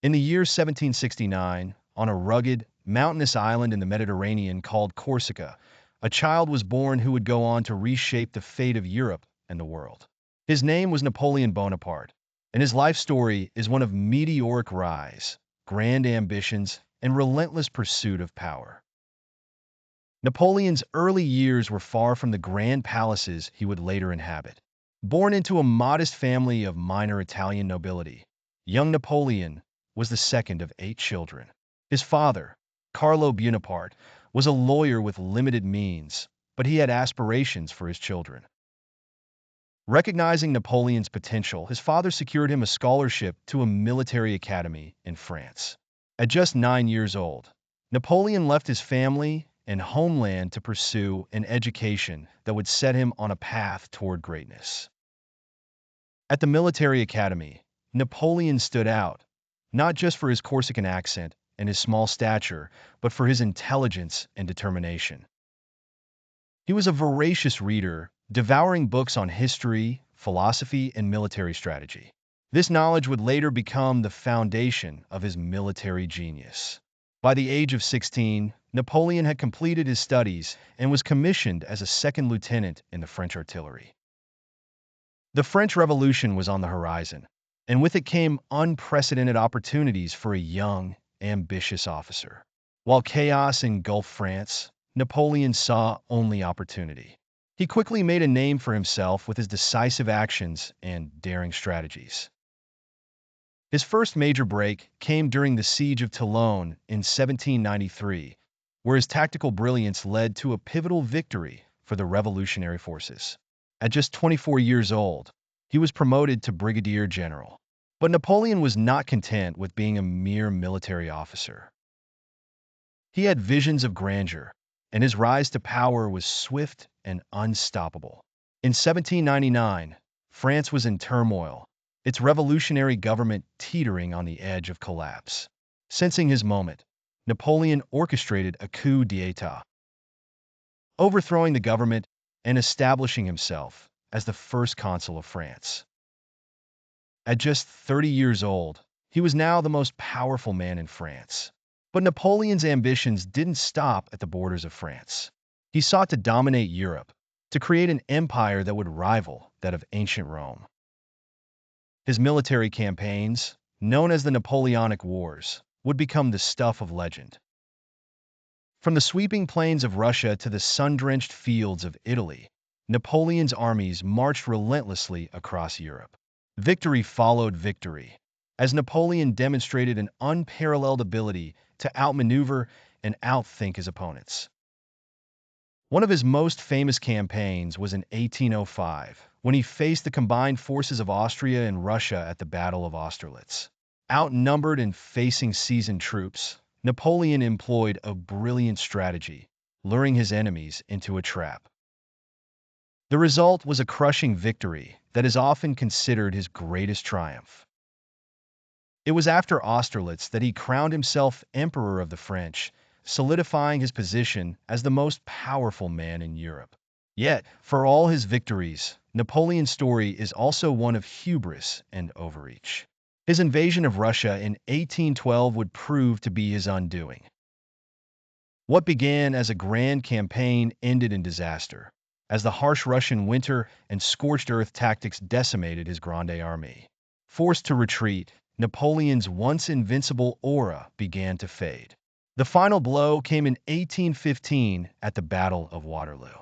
In the year 1769, on a rugged, mountainous island in the Mediterranean called Corsica, a child was born who would go on to reshape the fate of Europe and the world. His name was Napoleon Bonaparte, and his life story is one of meteoric rise, grand ambitions, and relentless pursuit of power. Napoleon's early years were far from the grand palaces he would later inhabit. Born into a modest family of minor Italian nobility, young Napoleon was the second of 8 children. His father, Carlo Bonaparte, was a lawyer with limited means, but he had aspirations for his children. Recognizing Napoleon's potential, his father secured him a scholarship to a military academy in France. At just 9 years old, Napoleon left his family and homeland to pursue an education that would set him on a path toward greatness. At the military academy, Napoleon stood out, not just for his Corsican accent and his small stature, but for his intelligence and determination. He was a voracious reader, devouring books on history, philosophy, and military strategy. This knowledge would later become the foundation of his military genius. By the age of 16, Napoleon had completed his studies and was commissioned as a second lieutenant in the French artillery. The French Revolution was on the horizon, and with it came unprecedented opportunities for a young, ambitious officer. While chaos engulfed France, Napoleon saw only opportunity. He quickly made a name for himself with his decisive actions and daring strategies. His first major break came during the Siege of Toulon in 1793, where his tactical brilliance led to a pivotal victory for the revolutionary forces. At just 24 years old, he was promoted to brigadier general. But Napoleon was not content with being a mere military officer. He had visions of grandeur, and his rise to power was swift and unstoppable. In 1799, France was in turmoil, its revolutionary government teetering on the edge of collapse. Sensing his moment, Napoleon orchestrated a coup d'état, overthrowing the government and establishing himself as the first consul of France. At just 30 years old, he was now the most powerful man in France. But Napoleon's ambitions didn't stop at the borders of France. He sought to dominate Europe, to create an empire that would rival that of ancient Rome. His military campaigns, known as the Napoleonic Wars, would become the stuff of legend. From the sweeping plains of Russia to the sun-drenched fields of Italy, Napoleon's armies marched relentlessly across Europe. Victory followed victory, as Napoleon demonstrated an unparalleled ability to outmaneuver and outthink his opponents. One of his most famous campaigns was in 1805, when he faced the combined forces of Austria and Russia at the Battle of Austerlitz. Outnumbered and facing seasoned troops, Napoleon employed a brilliant strategy, luring his enemies into a trap. The result was a crushing victory that is often considered his greatest triumph. It was after Austerlitz that he crowned himself Emperor of the French, solidifying his position as the most powerful man in Europe. Yet, for all his victories, Napoleon's story is also one of hubris and overreach. His invasion of Russia in 1812 would prove to be his undoing. What began as a grand campaign ended in disaster, as the harsh Russian winter and scorched earth tactics decimated his Grande Armée. Forced to retreat, Napoleon's once invincible aura began to fade. The final blow came in 1815 at the Battle of Waterloo.